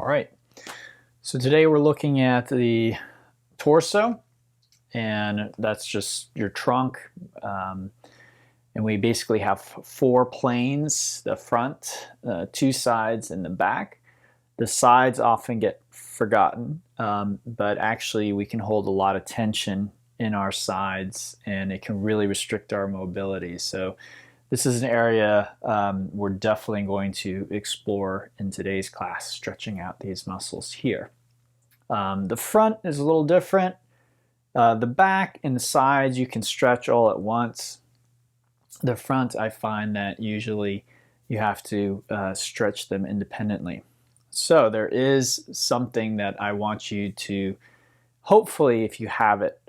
right, so today we're looking at the torso, and that's just your trunk. And we basically have 4 planes: the front, 2 sides, and the back. The sides often get forgotten, but actually we can hold a lot of tension in our sides, and it can really restrict our mobility. So this is an area we're definitely going to explore in today's class, stretching out these muscles here. The front is a little different. The back and the sides you can stretch all at once. The front, I find that usually you have to stretch them independently. So there is something that I want you to, hopefully if you have it,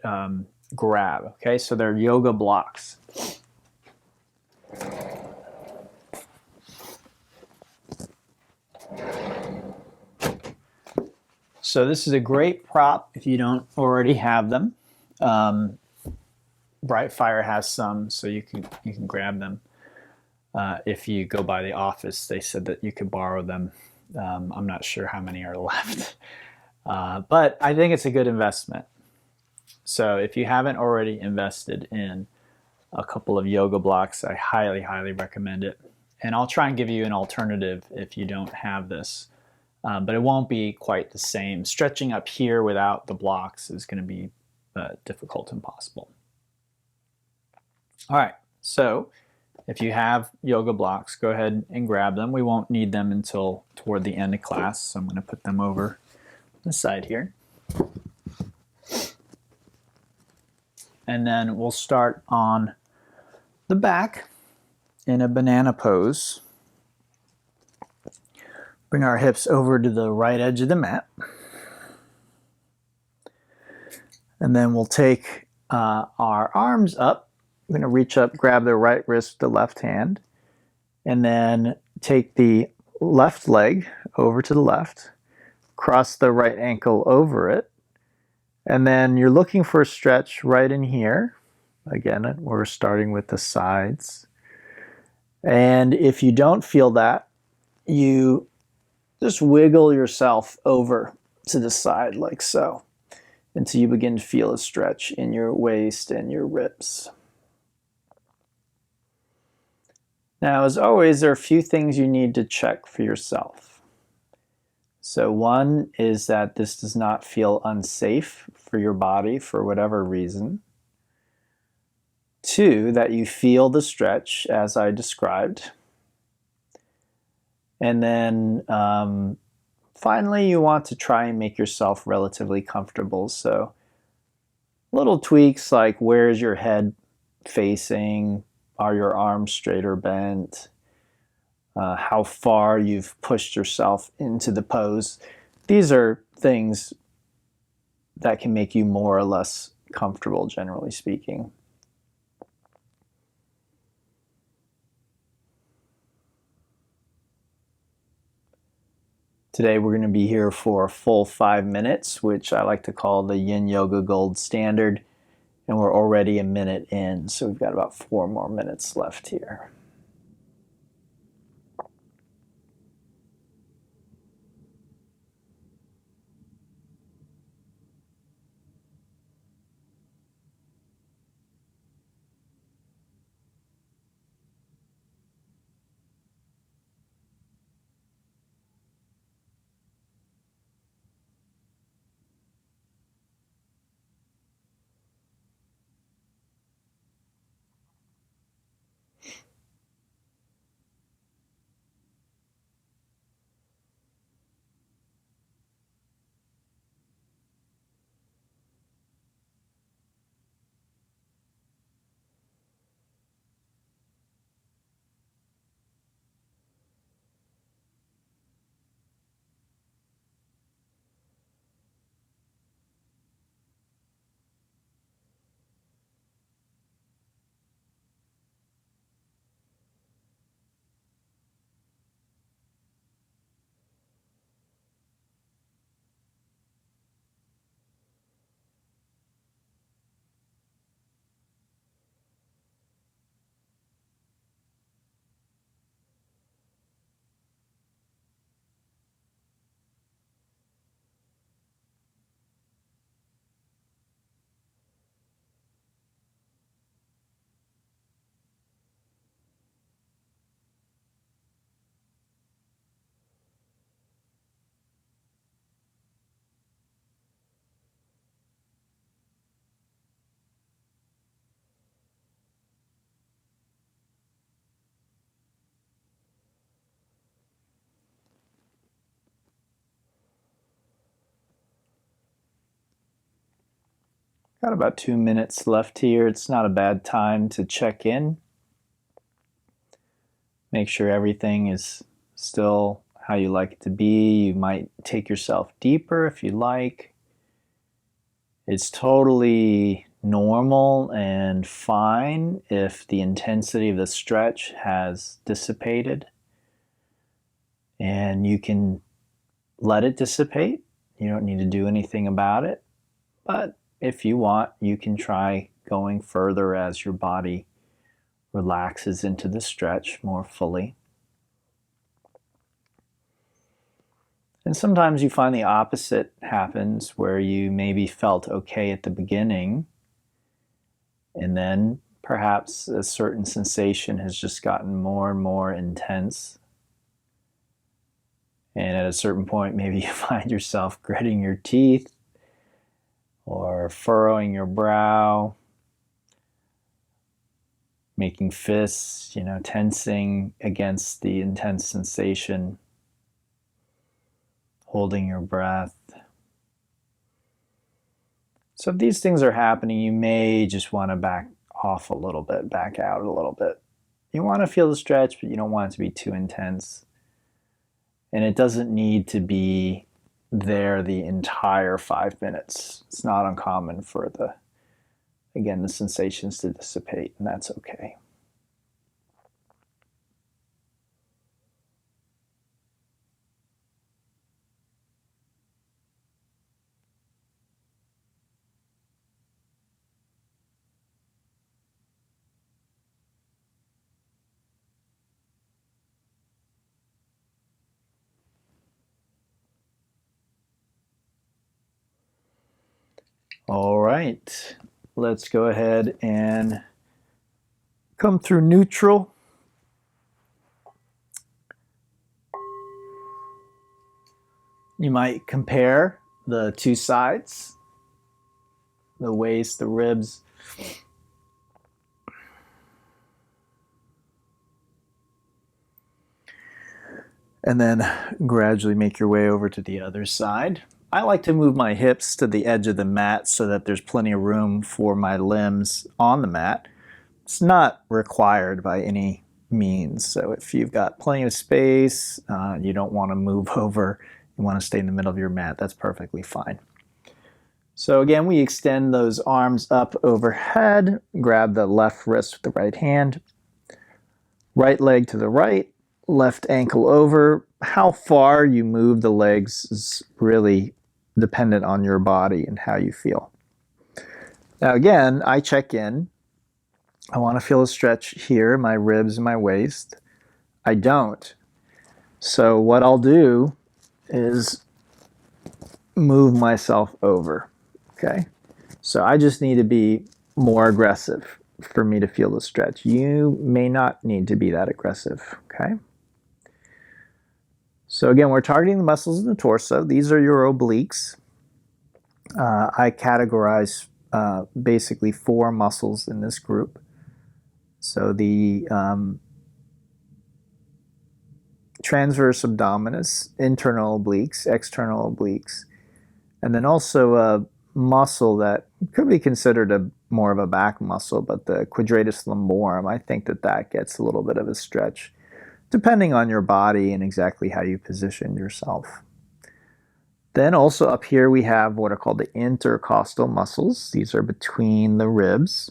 grab. Okay, so they're yoga blocks. So this is a great prop if you don't already have them. Brightfire has some, so you can grab them. If you go by the office, they said that you could borrow them. I'm not sure how many are left, but I think it's a good investment. So if you haven't already invested in a couple of yoga blocks, I highly, highly recommend it. And I'll try and give you an alternative if you don't have this, but it won't be quite the same. Stretching up here without the blocks is going to be difficult and impossible. All right, so if you have yoga blocks, go ahead and grab them. We won't need them until toward the end of class, so I'm going to put them over the side here. And then we'll start on the back in a banana pose. Bring our hips over to the right edge of the mat. And then we'll take our arms up. I'm going to reach up, grab the right wrist with the left hand, and then take the left leg over to the left, cross the right ankle over it, and then you're looking for a stretch right in here. Again, we're starting with the sides. And if you don't feel that, you just wiggle yourself over to the side like so, until you begin to feel a stretch in your waist and your ribs. Now, as always, there are a few things you need to check for yourself. So one is that this does not feel unsafe for your body for whatever reason. 2, that you feel the stretch as I described. And then finally, you want to try and make yourself relatively comfortable. So little tweaks like where's your head facing? Are your arms straight or bent? How far you've pushed yourself into the pose. These are things that can make you more or less comfortable, generally speaking. Today we're going to be here for a full 5 minutes, which I like to call the Yin Yoga Gold Standard. And we're already a minute in, so we've got about 4 more minutes left here. Got about 2 minutes left here. It's not a bad time to check in. Make sure everything is still how you like it to be. You might take yourself deeper if you like. It's totally normal and fine if the intensity of the stretch has dissipated, and you can let it dissipate. You don't need to do anything about it, but if you want, you can try going further as your body relaxes into the stretch more fully. And sometimes you find the opposite happens, where you maybe felt okay at the beginning, and then perhaps a certain sensation has just gotten more and more intense. And at a certain point, maybe you find yourself gritting your teeth or furrowing your brow, making fists, tensing against the intense sensation, holding your breath. So if these things are happening, you may just want to back off a little bit, back out a little bit. You want to feel the stretch, but you don't want it to be too intense. And it doesn't need to be there the entire 5 minutes. It's not uncommon for the sensations to dissipate, and that's okay. All right, let's go ahead and come through neutral. You might compare the two sides, the waist, the ribs. And then gradually make your way over to the other side. I like to move my hips to the edge of the mat so that there's plenty of room for my limbs on the mat. It's not required by any means. So if you've got plenty of space, you don't want to move over, you want to stay in the middle of your mat, that's perfectly fine. So again, we extend those arms up overhead, grab the left wrist with the right hand, right leg to the right, left ankle over. How far you move the legs is really dependent on your body and how you feel. Now again, I check in. I want to feel a stretch here, my ribs and my waist. I don't. So what I'll do is move myself over, okay? So I just need to be more aggressive for me to feel the stretch. You may not need to be that aggressive, okay? So again, we're targeting the muscles in the torso. These are your obliques. I categorize basically 4 muscles in this group. So the transverse abdominis, internal obliques, external obliques, and then also a muscle that could be considered more of a back muscle, but the quadratus lumborum, I think that gets a little bit of a stretch, depending on your body and exactly how you position yourself. Then also up here we have what are called the intercostal muscles. These are between the ribs,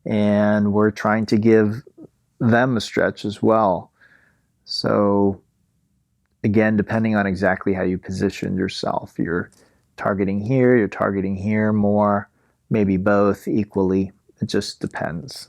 and we're trying to give them a stretch as well. So again, depending on exactly how you position yourself, you're targeting here more, maybe both equally. It just depends.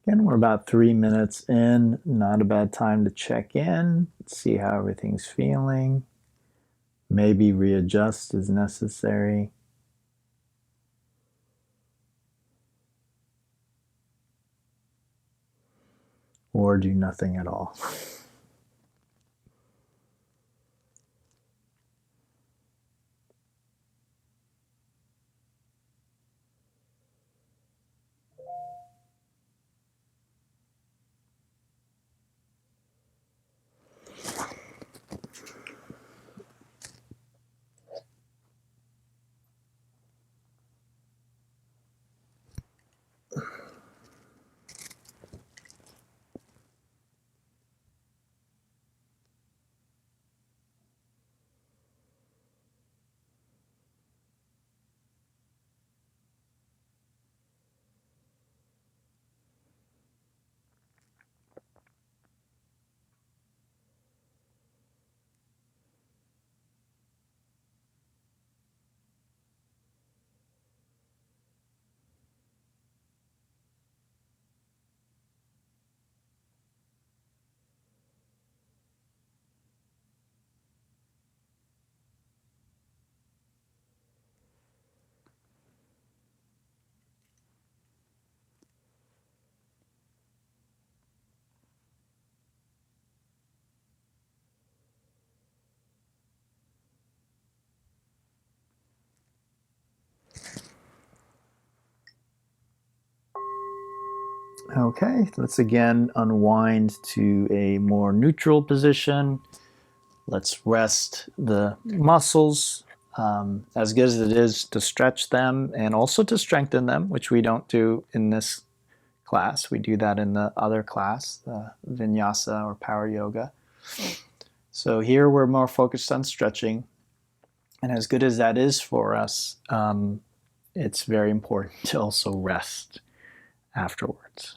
Again, we're about 3 minutes in, not a bad time to check in, see how everything's feeling, maybe readjust as necessary. Or do nothing at all. Okay, let's again unwind to a more neutral position. Let's rest the muscles as good as it is to stretch them and also to strengthen them, which we don't do in this class. We do that in the other class, the Vinyasa or Power Yoga. So here we're more focused on stretching. And as good as that is for us, it's very important to also rest afterwards.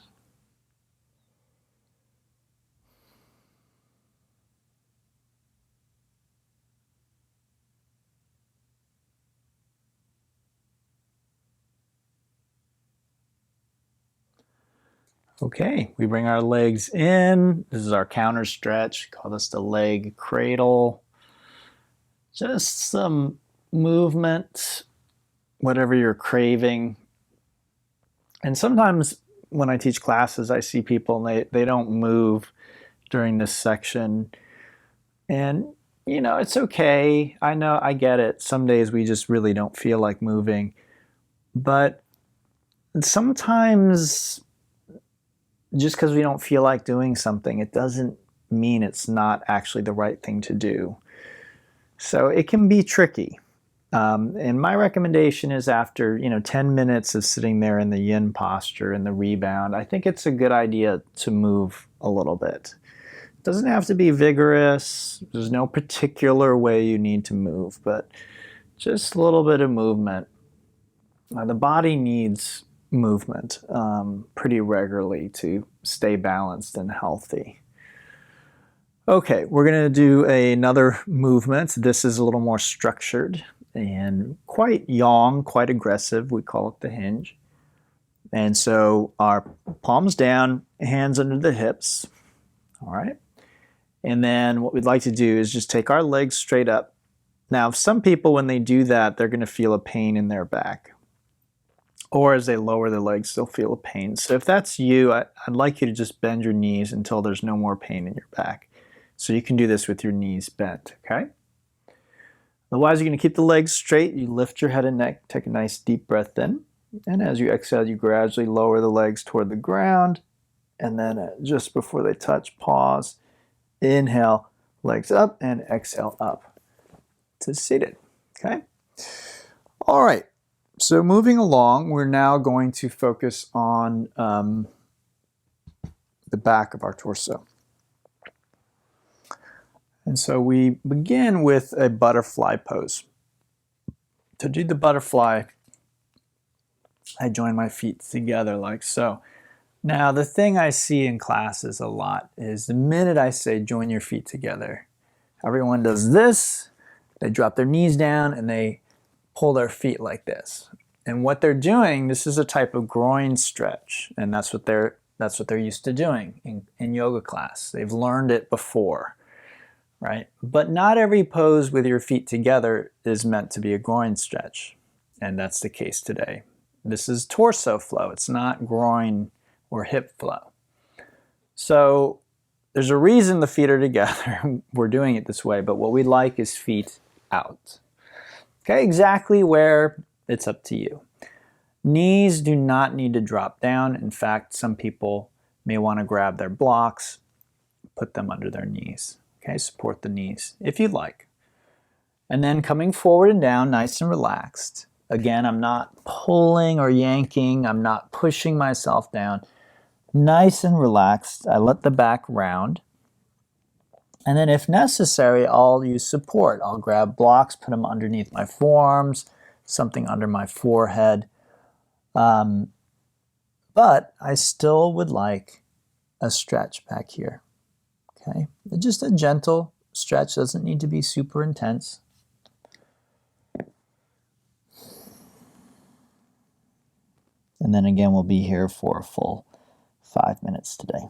Okay, we bring our legs in. This is our counter stretch. Call this the leg cradle. Just some movement, whatever you're craving. And sometimes when I teach classes, I see people and they don't move during this section. And, you know, it's okay. I know, I get it. Some days we just really don't feel like moving. But sometimes just because we don't feel like doing something, it doesn't mean it's not actually the right thing to do. So it can be tricky. And my recommendation is after 10 minutes of sitting there in the yin posture and the rebound, I think it's a good idea to move a little bit. It doesn't have to be vigorous. There's no particular way you need to move, but just a little bit of movement. The body needs movement pretty regularly to stay balanced and healthy. Okay, we're going to do another movement. This is a little more structured and quite yang, quite aggressive. We call it the hinge. And so our palms down, hands under the hips. All right. And then what we'd like to do is just take our legs straight up. Now, some people, when they do that, they're going to feel a pain in their back. Or as they lower their legs, they'll feel a pain. So if that's you, I'd like you to just bend your knees until there's no more pain in your back. So you can do this with your knees bent, okay? Otherwise, you're going to keep the legs straight. You lift your head and neck, take a nice deep breath in. And as you exhale, you gradually lower the legs toward the ground. And then just before they touch, pause. Inhale, legs up, and exhale up to seated, okay? All right. So moving along, we're now going to focus on the back of our torso. And so we begin with a butterfly pose. To do the butterfly, I join my feet together like so. Now, the thing I see in classes a lot is the minute I say join your feet together, everyone does this, they drop their knees down, and they pull their feet like this. And what they're doing, this is a type of groin stretch, and that's what they're That's what they're used to doing in yoga class. They've learned it before, right? But not every pose with your feet together is meant to be a groin stretch, and that's the case today. This is torso flow. It's not groin or hip flow. So there's a reason the feet are together. We're doing it this way, but what we like is feet out. Okay, exactly where, it's up to you. Knees do not need to drop down. In fact, some people may want to grab their blocks, put them under their knees. Okay, support the knees if you'd like. And then coming forward and down, nice and relaxed. Again, I'm not pulling or yanking. I'm not pushing myself down. Nice and relaxed. I let the back round. And then if necessary, I'll use support. I'll grab blocks, put them underneath my forearms, something under my forehead. But I still would like a stretch back here. Okay, just a gentle stretch, doesn't need to be super intense. And then again, we'll be here for a full 5 minutes today.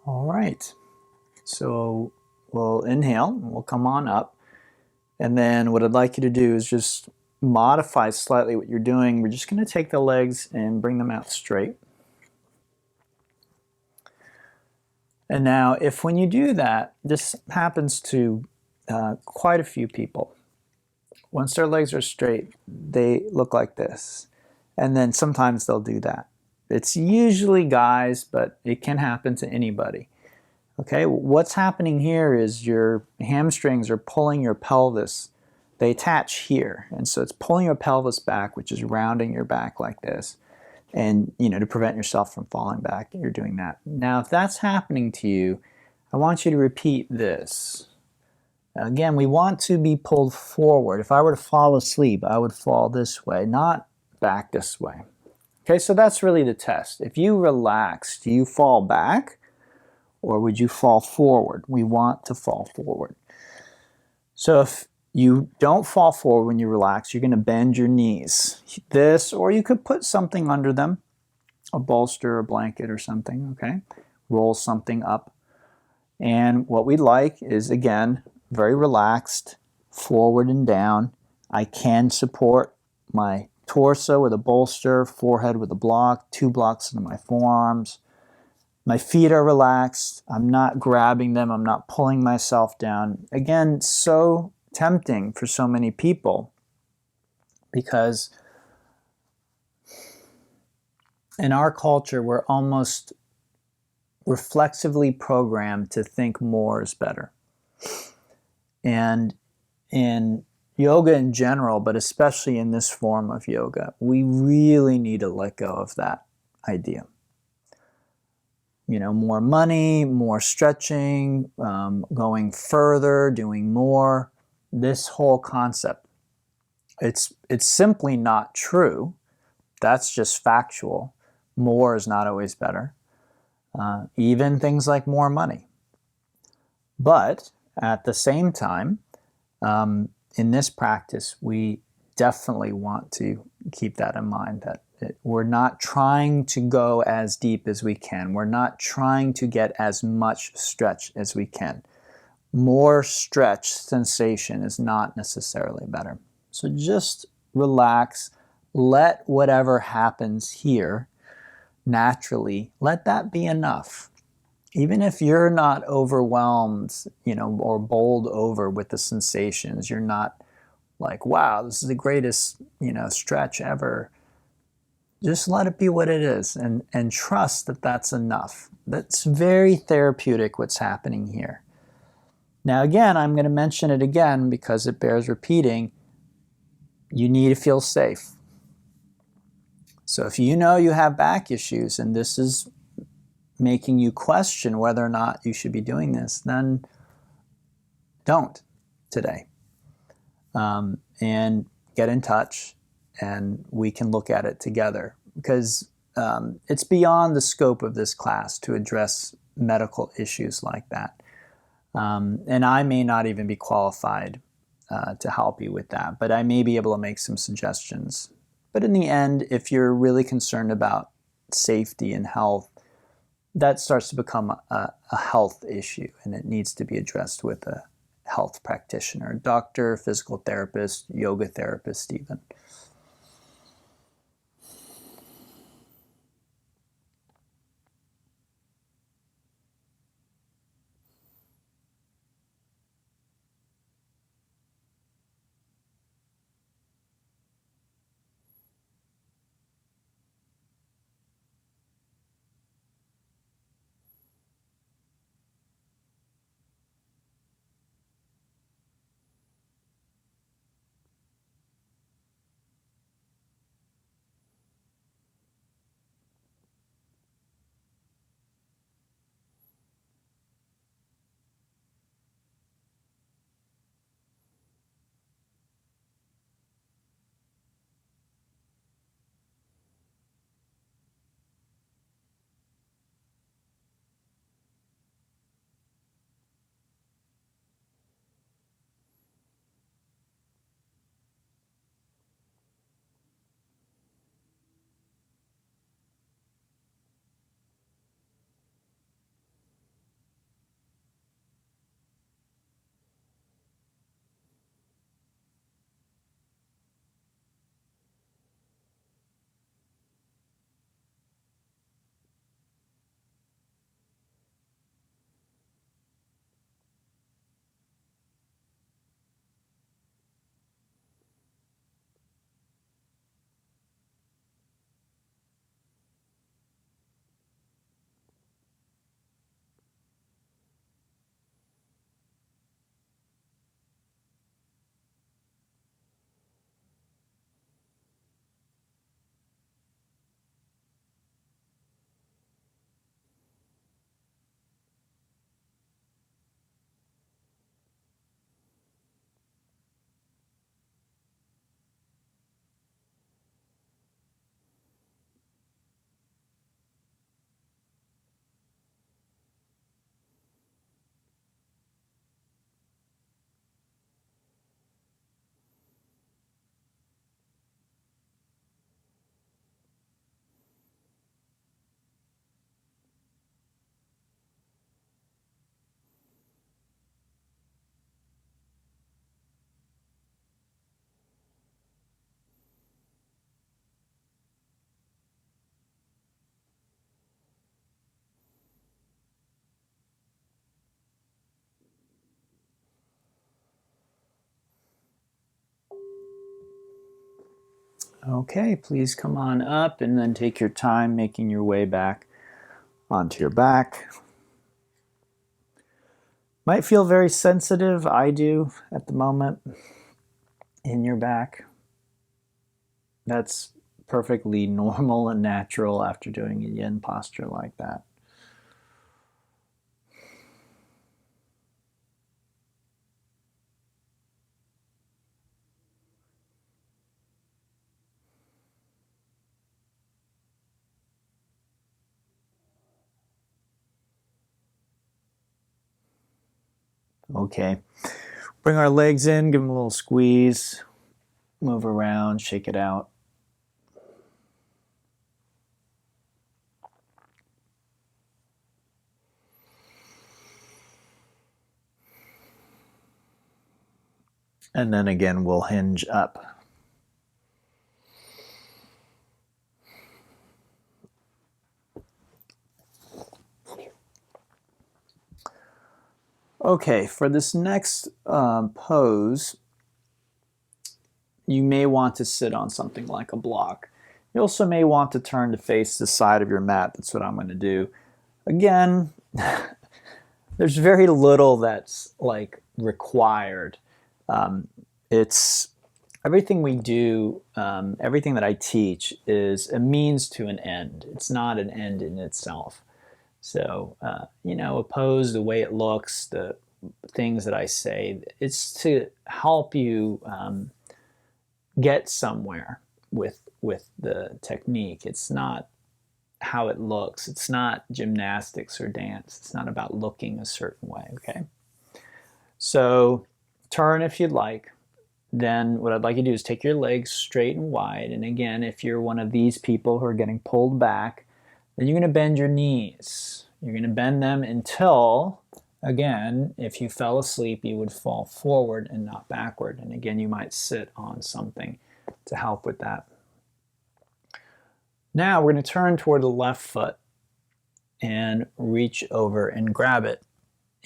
All right. So we'll inhale, and we'll come on up. And then what I'd like you to do is just modify slightly what you're doing. We're just going to take the legs and bring them out straight. And now, if when you do that, this happens to quite a few people. Once their legs are straight, they look like this. And then sometimes they'll do that. It's usually guys, but it can happen to anybody. Okay, what's happening here is your hamstrings are pulling your pelvis. They attach here, and so it's pulling your pelvis back, which is rounding your back like this. And to prevent yourself from falling back, you're doing that. Now, if that's happening to you, I want you to repeat this. Again, we want to be pulled forward. If I were to fall asleep, I would fall this way, not back this way. Okay, so that's really the test. If you relax, do you fall back or would you fall forward? We want to fall forward. So if you don't fall forward when you relax, you're going to bend your knees. This, or you could put something under them, a bolster, a blanket or something, okay? Roll something up. And what we'd like is, again, very relaxed, forward and down. I can support my torso with a bolster, forehead with a block, 2 blocks into my forearms. My feet are relaxed. I'm not grabbing them. I'm not pulling myself down. Again, so tempting for so many people because in our culture, we're almost reflexively programmed to think more is better. And in yoga in general, but especially in this form of yoga, we really need to let go of that idea. More money, more stretching, going further, doing more. This whole concept, it's simply not true. That's just factual. More is not always better. Even things like more money. But at the same time, in this practice, we definitely want to keep that in mind, that we're not trying to go as deep as we can. We're not trying to get as much stretch as we can. More stretch sensation is not necessarily better. So just relax. Let whatever happens here naturally, let that be enough. Even if you're not overwhelmed, or bowled over with the sensations, you're not like, wow, this is the greatest, stretch ever. Just let it be what it is and trust that that's enough. That's very therapeutic what's happening here. Now, again, I'm going to mention it again because it bears repeating. You need to feel safe. So if you know you have back issues and this is making you question whether or not you should be doing this, then don't today. And get in touch and we can look at it together because it's beyond the scope of this class to address medical issues like that. And I may not even be qualified to help you with that, but I may be able to make some suggestions. But in the end, if you're really concerned about safety and health, that starts to become a health issue and it needs to be addressed with a health practitioner, doctor, physical therapist, yoga therapist even. Okay, please come on up and then take your time making your way back onto your back. Might feel very sensitive, I do at the moment, in your back. That's perfectly normal and natural after doing a yin posture like that. Okay, bring our legs in, give them a little squeeze, move around, shake it out. And then again, we'll hinge up. Okay, for this next pose, you may want to sit on something like a block. You also may want to turn to face the side of your mat. That's what I'm going to do. Again, there's very little that's like required. It's everything we do, everything that I teach is a means to an end. It's not an end in itself. So, you know, a pose, the way it looks, the things that I say, it's to help you get somewhere with the technique. It's not how it looks. It's not gymnastics or dance. It's not about looking a certain way, okay? So turn if you'd like. Then what I'd like you to do is take your legs straight and wide. And again, if you're one of these people who are getting pulled back, then you're going to bend your knees. You're going to bend them until, again, if you fell asleep, you would fall forward and not backward. And again, you might sit on something to help with that. Now we're going to turn toward the left foot and reach over and grab it.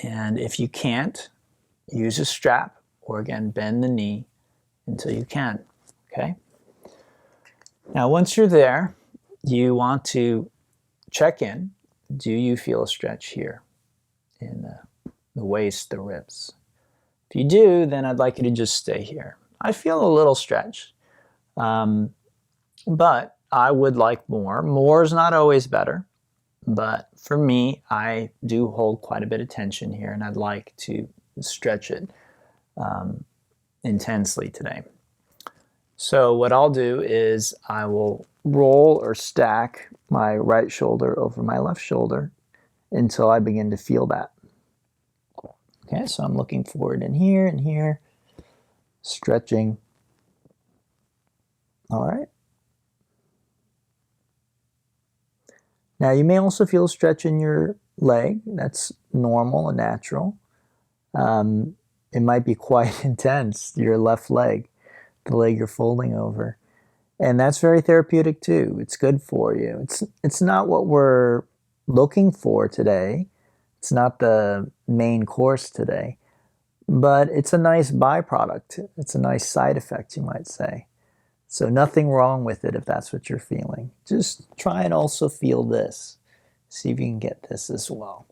And if you can't, use a strap or again, bend the knee until you can, okay? Now, once you're there, you want to check in. Do you feel a stretch here in the waist, the ribs? If you do, then I'd like you to just stay here. I feel a little stretch, but I would like more. More is not always better, but for me, I do hold quite a bit of tension here, and I'd like to stretch it intensely today. So what I'll do is I will roll or stack my right shoulder over my left shoulder until I begin to feel that. Okay, so I'm looking forward in here, stretching. All right. Now you may also feel a stretch in your leg. That's normal and natural. It might be quite intense, your left leg, the leg you're folding over. And that's very therapeutic too. It's good for you. It's not what we're looking for today. It's not the main course today, but it's a nice byproduct. It's a nice side effect, you might say. So nothing wrong with it if that's what you're feeling. Just try and also feel this. See if you can get this as well.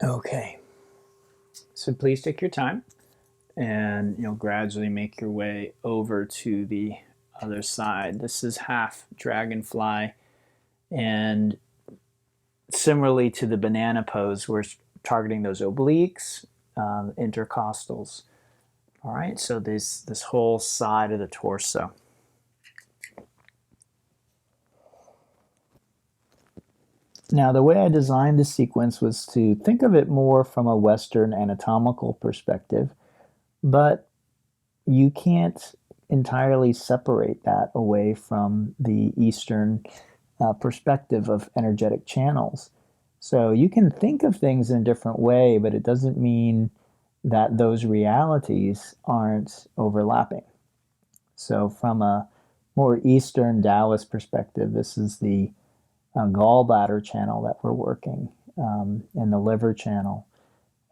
Okay. So please take your time and gradually make your way over to the other side. This is half dragonfly, and similarly to the banana pose, we're targeting those obliques, intercostals. All right, so this whole side of the torso. Now, the way I designed the sequence was to think of it more from a Western anatomical perspective, but you can't entirely separate that away from the Eastern perspective of energetic channels. So you can think of things in a different way, but it doesn't mean that those realities aren't overlapping. So from a more Eastern Taoist perspective, this is the gallbladder channel that we're working, and the liver channel.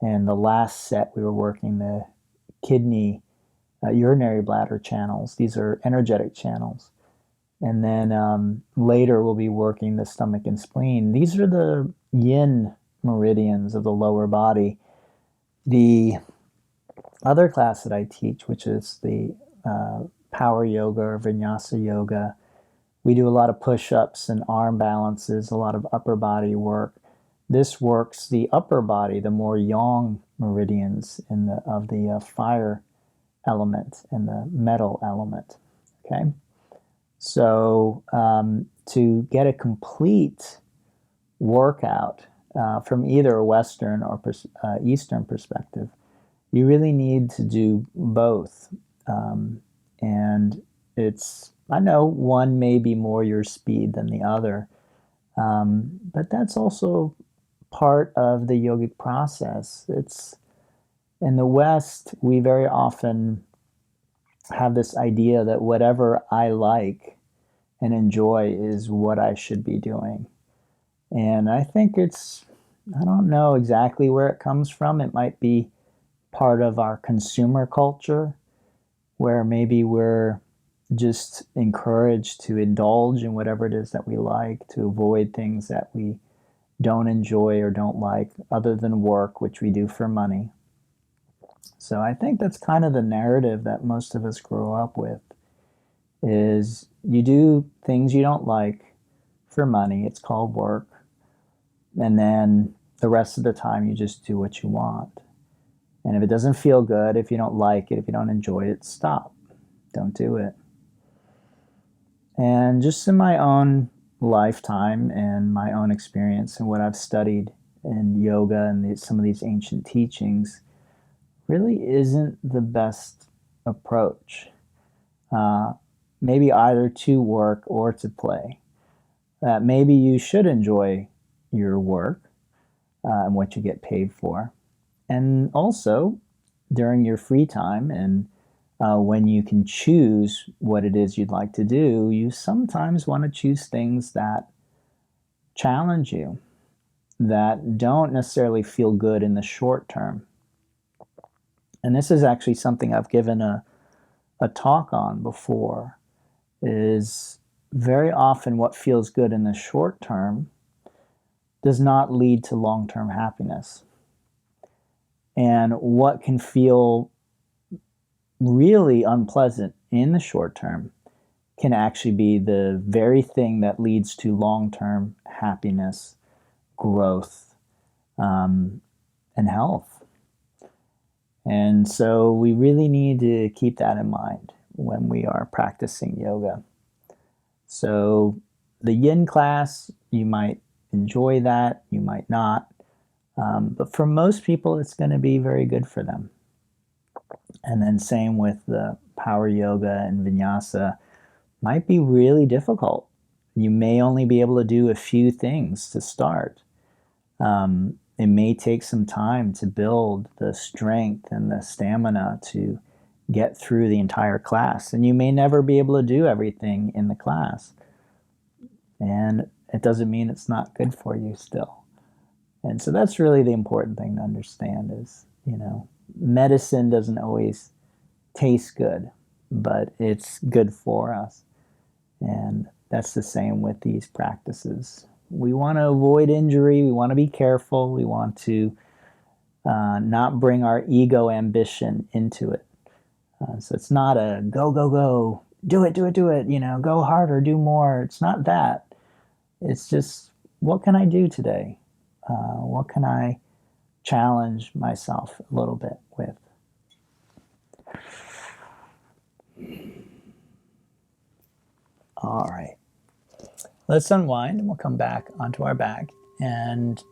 And the last set we were working the kidney, urinary bladder channels. These are energetic channels. And then later we'll be working the stomach and spleen. These are the yin meridians of the lower body. The other class that I teach, which is the power yoga or vinyasa yoga, we do a lot of push-ups and arm balances, a lot of upper body work. This works the upper body, the more yang meridians of the fire element and the metal element. Okay, so to get a complete workout from either a Western or Eastern perspective, you really need to do both. And I know one may be more your speed than the other, but that's also part of the yogic process. In the West, we very often have this idea that whatever I like and enjoy is what I should be doing. And I think I don't know exactly where it comes from. It might be part of our consumer culture, where maybe we're just encouraged to indulge in whatever it is that we like, to avoid things that we don't enjoy or don't like, other than work, which we do for money. So I think that's kind of the narrative that most of us grow up with, is you do things you don't like for money. It's called work. And then the rest of the time you just do what you want. And if it doesn't feel good, if you don't like it, if you don't enjoy it, stop. Don't do it. And just in my own lifetime and my own experience and what I've studied in yoga and some of these ancient teachings, really isn't the best approach. Maybe either to work or to play. Maybe you should enjoy your work and what you get paid for. And also, during your free time and when you can choose what it is you'd like to do, you sometimes want to choose things that challenge you, that don't necessarily feel good in the short term. And this is actually something I've given a talk on before, is very often what feels good in the short term does not lead to long-term happiness. And what can feel really unpleasant in the short term can actually be the very thing that leads to long-term happiness, growth, and health. And so we really need to keep that in mind when we are practicing yoga. So the yin class, you might enjoy that, you might not. But for most people, it's going to be very good for them. And then same with the power yoga and vinyasa, might be really difficult. You may only be able to do a few things to start. It may take some time to build the strength and the stamina to get through the entire class. And you may never be able to do everything in the class. And it doesn't mean it's not good for you still. And so that's really the important thing to understand is, medicine doesn't always taste good, but it's good for us. And that's the same with these practices. We want to avoid injury. We want to be careful. We want to not bring our ego ambition into it. So it's not a go, go, go, do it, do it, do it, go harder, do more. It's not that. It's just, what can I do today? What can I challenge myself a little bit with? All right. Let's unwind and we'll come back onto our back. And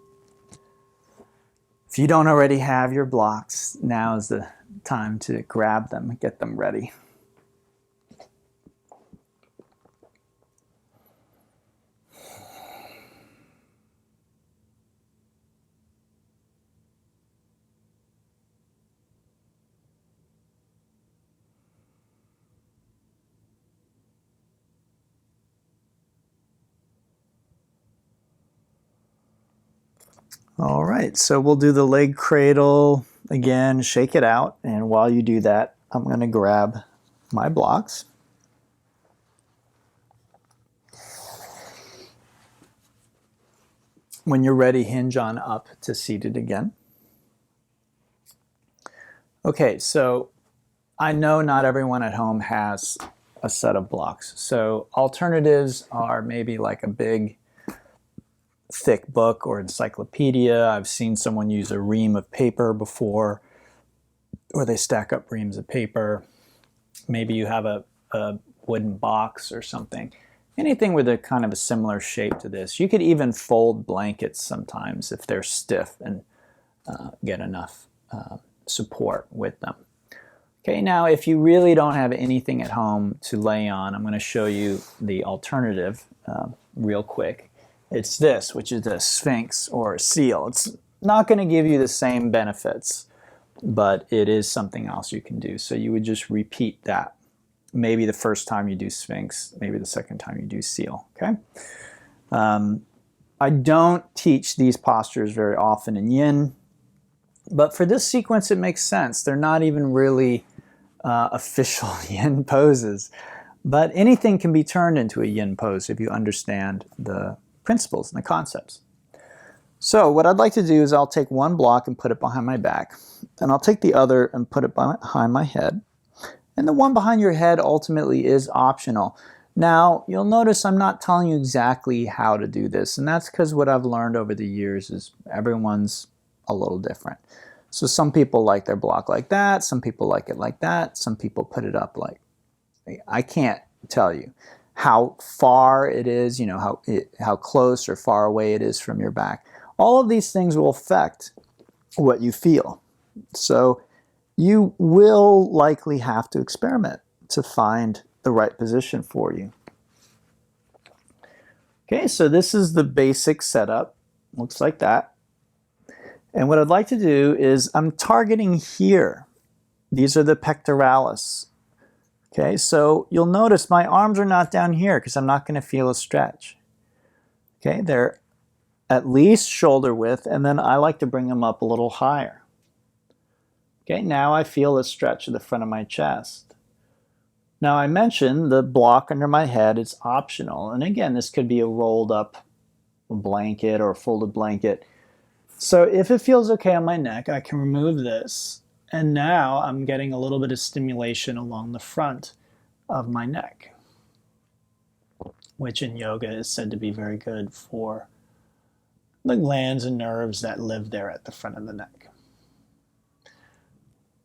if you don't already have your blocks, now is the time to grab them and get them ready. All right, so we'll do the leg cradle again, shake it out, and while you do that, I'm going to grab my blocks. When you're ready, hinge on up to seated again. Okay, so I know not everyone at home has a set of blocks, so alternatives are maybe like a big thick book or encyclopedia. I've seen someone use a ream of paper before, or they stack up reams of paper. Maybe you have a wooden box or something. Anything with a kind of a similar shape to this. You could even fold blankets sometimes if they're stiff and get enough support with them. Okay, now if you really don't have anything at home to lay on, I'm going to show you the alternative real quick. It's this, which is a Sphinx or a seal. It's not going to give you the same benefits, but it is something else you can do. So you would just repeat that. Maybe the first time you do Sphinx, maybe the second time you do seal, okay? I don't teach these postures very often in yin, but for this sequence it makes sense. They're not even really official yin poses, but anything can be turned into a yin pose if you understand the principles and the concepts. So what I'd like to do is I'll take one block and put it behind my back, and I'll take the other and put it behind my head. And the one behind your head ultimately is optional. Now, you'll notice I'm not telling you exactly how to do this, and that's because what I've learned over the years is everyone's a little different. So some people like their block like that, some people like it like that, some people put it up like, I can't tell you how far it is, how close or far away it is from your back. All of these things will affect what you feel. So you will likely have to experiment to find the right position for you. Okay, so this is the basic setup. Looks like that. And what I'd like to do is I'm targeting here. These are the pectoralis. Okay, so you'll notice my arms are not down here because I'm not going to feel a stretch. Okay, they're at least shoulder width, and then I like to bring them up a little higher. Okay, now I feel a stretch at the front of my chest. Now I mentioned the block under my head is optional, and again, this could be a rolled up blanket or a folded blanket. So if it feels okay on my neck, I can remove this, and now I'm getting a little bit of stimulation along the front of my neck, which in yoga is said to be very good for the glands and nerves that live there at the front of the neck.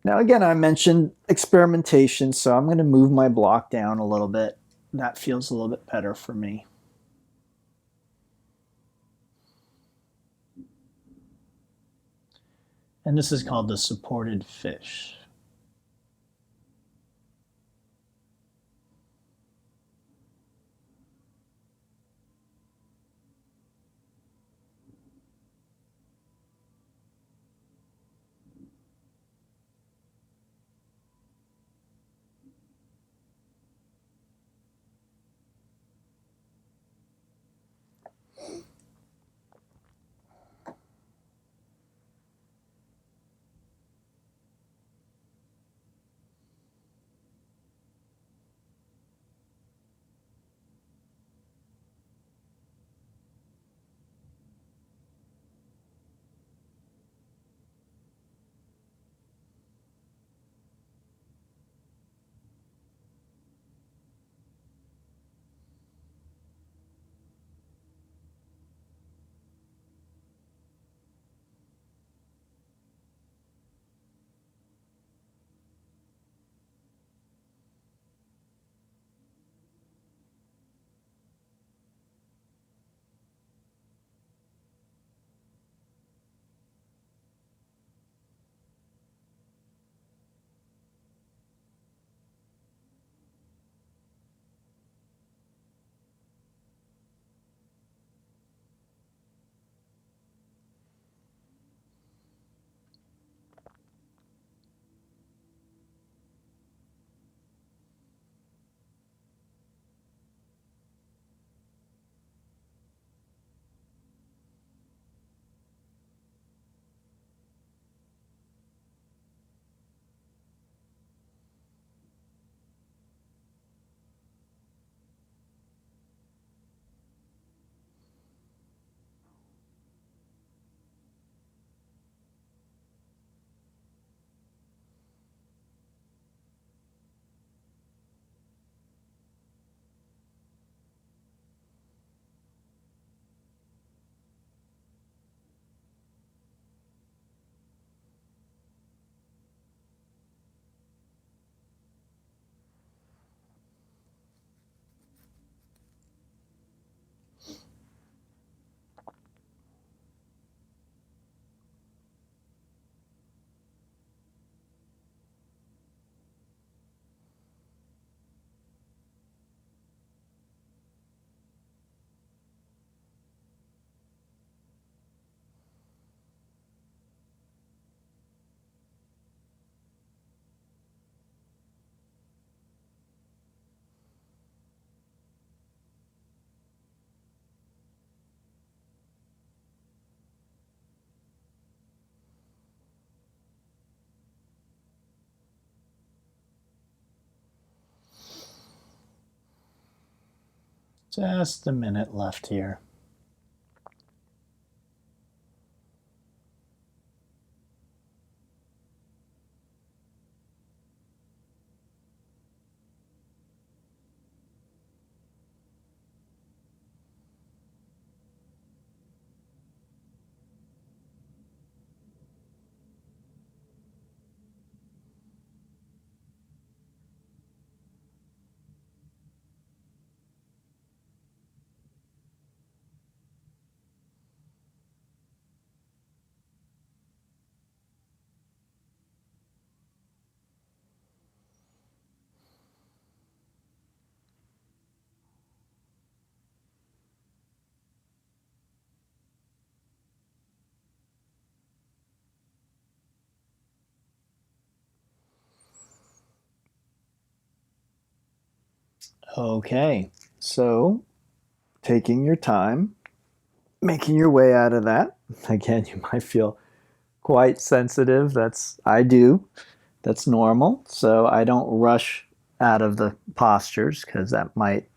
Now again, I mentioned experimentation, so I'm going to move my block down a little bit. That feels a little bit better for me. And this is called the supported fish. Just a minute left here. Okay, so taking your time, making your way out of that. Again, you might feel quite sensitive. I do. That's normal. So I don't rush out of the postures because that might,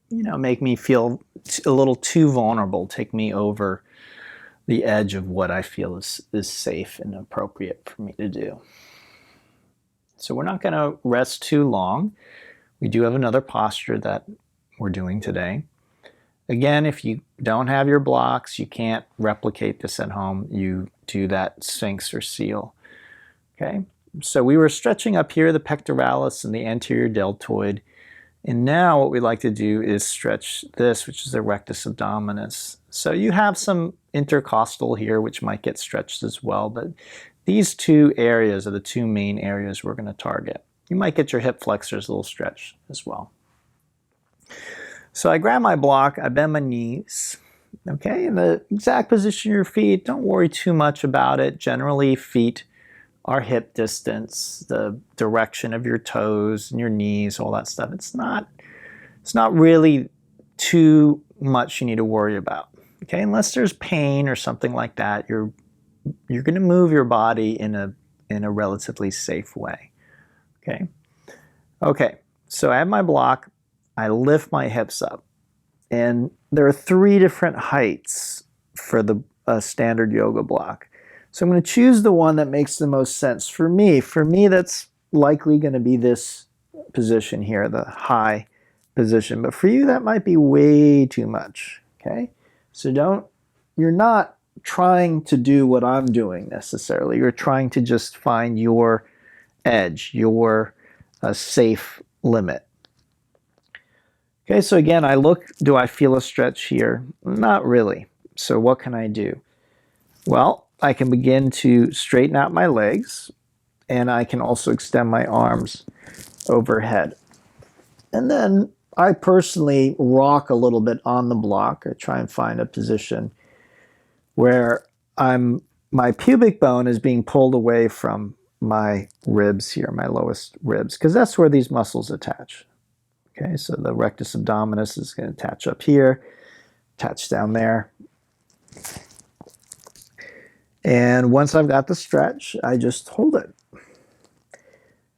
make me feel a little too vulnerable, take me over the edge of what I feel is safe and appropriate for me to do. So we're not going to rest too long. We do have another posture that we're doing today. Again, if you don't have your blocks, you can't replicate this at home. You do that Sphinx or seal. Okay, so we were stretching up here the pectoralis and the anterior deltoid. And now what we like to do is stretch this, which is the rectus abdominis. So you have some intercostal here, which might get stretched as well. But these two areas are the two main areas we're going to target. You might get your hip flexors a little stretched as well. So I grab my block, I bend my knees. Okay, in the exact position of your feet, don't worry too much about it. Generally, feet are hip distance, the direction of your toes and your knees, all that stuff. It's not really too much you need to worry about. Okay, unless there's pain or something like that, you're going to move your body in a relatively safe way. Okay, so I have my block, I lift my hips up, and there are 3 different heights for the standard yoga block. So I'm going to choose the one that makes the most sense for me. For me, that's likely going to be this position here, the high position. But for you, that might be way too much. Okay, so you're not trying to do what I'm doing necessarily. You're trying to just find your edge, your safe limit. Okay, so again, I look, do I feel a stretch here? Not really. So what can I do? Well, I can begin to straighten out my legs, and I can also extend my arms overhead. And then I personally rock a little bit on the block. I try and find a position where my pubic bone is being pulled away from my ribs here, my lowest ribs, because that's where these muscles attach. Okay, so the rectus abdominis is going to attach up here, attach down there. And once I've got the stretch, I just hold it.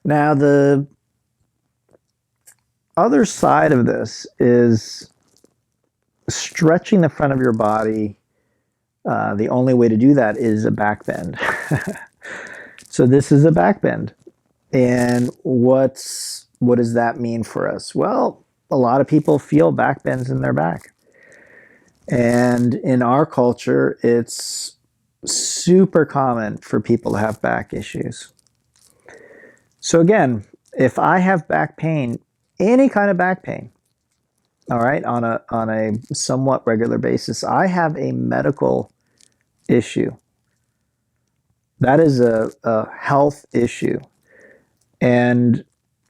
Now, the other side of this is stretching the front of your body. The only way to do that is a back bend. So this is a back bend. And what does that mean for us? Well, a lot of people feel back bends in their back. And in our culture, it's super common for people to have back issues. So again, if I have back pain, any kind of back pain, all right, on a somewhat regular basis, I have a medical issue. That is a health issue. And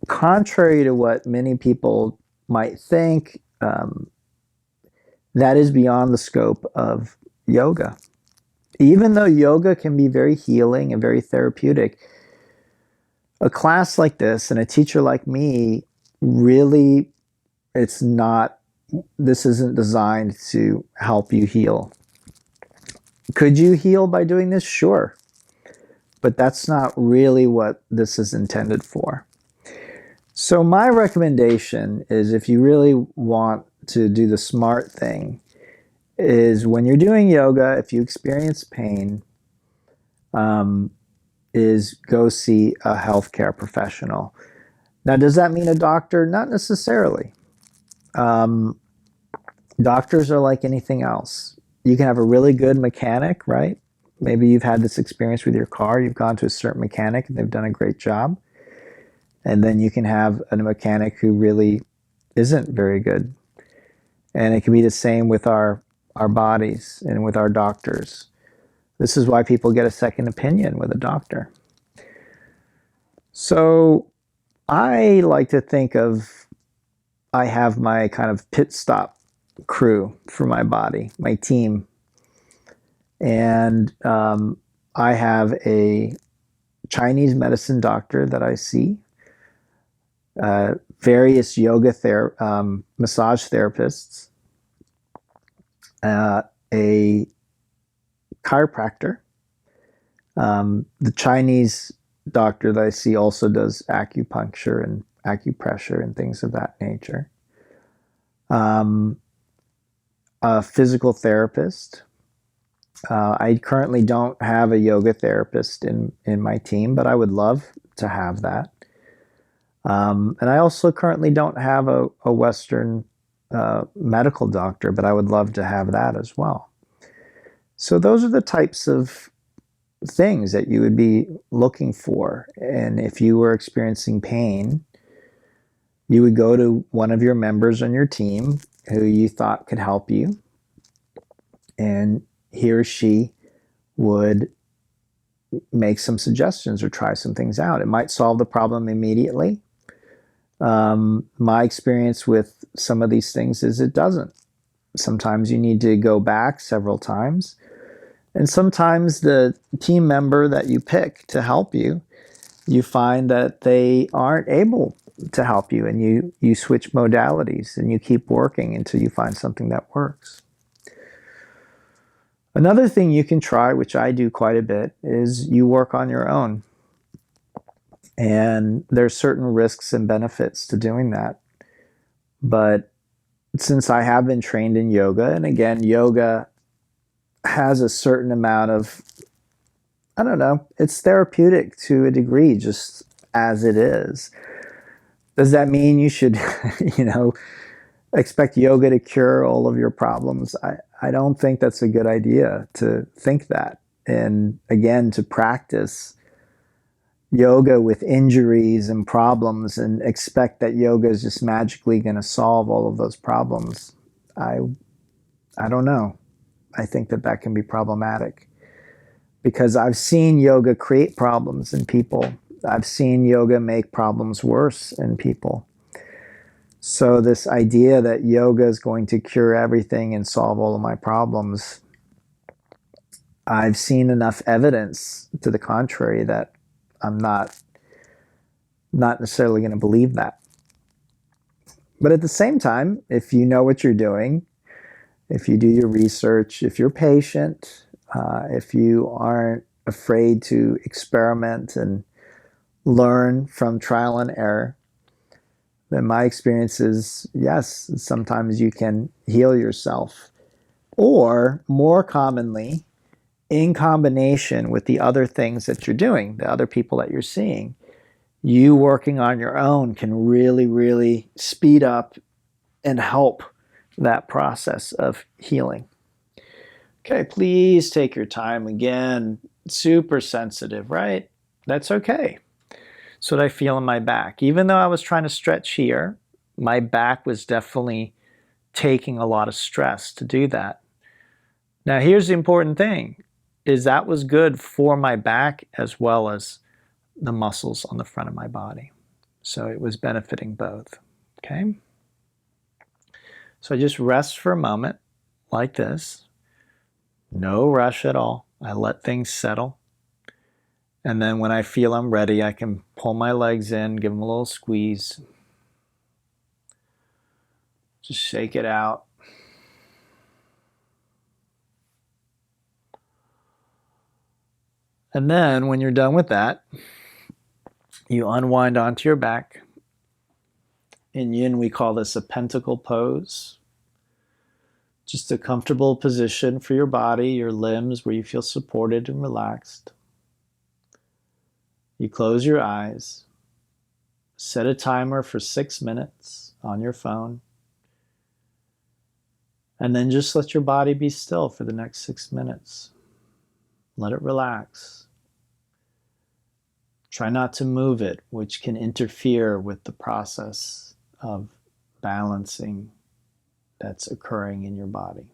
contrary to what many people might think, that is beyond the scope of yoga. Even though yoga can be very healing and very therapeutic, a class like this and a teacher like me, really, this isn't designed to help you heal. Could you heal by doing this? Sure. But that's not really what this is intended for. So my recommendation is, if you really want to do the smart thing, is when you're doing yoga, if you experience pain, is go see a healthcare professional. Now, does that mean a doctor? Not necessarily. Um, Doctors are like anything else. You can have a really good mechanic, right? Maybe you've had this experience with your car. You've gone to a certain mechanic and they've done a great job. And then you can have a mechanic who really isn't very good. And it can be the same with our bodies and with our doctors. This is why people get a second opinion with a doctor. So I like to think of, I have my kind of pit stop crew for my body, my team. And I have a Chinese medicine doctor that I see, various massage therapists, a chiropractor. The Chinese doctor that I see also does acupuncture and acupressure and things of that nature. A physical therapist. I currently don't have a yoga therapist in my team, but I would love to have that. And I also currently don't have a Western medical doctor, but I would love to have that as well. So those are the types of things that you would be looking for. And if you were experiencing pain, you would go to one of your members on your team who you thought could help you, and he or she would make some suggestions or try some things out. It might solve the problem immediately. My experience with some of these things is it doesn't. Sometimes you need to go back several times. And sometimes the team member that you pick to help you, you find that they aren't able to help you, and you switch modalities and you keep working until you find something that works. Another thing you can try, which I do quite a bit, is you work on your own. And there's certain risks and benefits to doing that. But since I have been trained in yoga, and again, yoga has a certain amount of, I don't know, it's therapeutic to a degree, just as it is. Does that mean you should, expect yoga to cure all of your problems? I don't think that's a good idea to think that. And again, to practice yoga with injuries and problems and expect that yoga is just magically going to solve all of those problems, I don't know. I think that can be problematic, because I've seen yoga create problems in people. I've seen yoga make problems worse in people. So this idea that yoga is going to cure everything and solve all of my problems, I've seen enough evidence to the contrary that I'm not necessarily going to believe that. But at the same time, if you know what you're doing, if you do your research, if you're patient, if you aren't afraid to experiment and learn from trial and error, then my experience is, yes, sometimes you can heal yourself. Or more commonly, in combination with the other things that you're doing, the other people that you're seeing, you working on your own can really, really speed up and help that process of healing. Okay, please take your time. Again, super sensitive, right? That's okay. So what I feel in my back. Even though I was trying to stretch here, my back was definitely taking a lot of stress to do that. Now, here's the important thing, is that was good for my back as well as the muscles on the front of my body. So it was benefiting both, okay? So I just rest for a moment like this. No rush at all. I let things settle. And then when I feel I'm ready, I can pull my legs in, give them a little squeeze. Just shake it out. And then when you're done with that, you unwind onto your back In yin, we call this a pentacle pose. Just a comfortable position for your body, your limbs, where you feel supported and relaxed. You close your eyes. Set a timer for 6 minutes on your phone. And then just let your body be still for the next 6 minutes. Let it relax. Try not to move it, which can interfere with the process of balancing that's occurring in your body.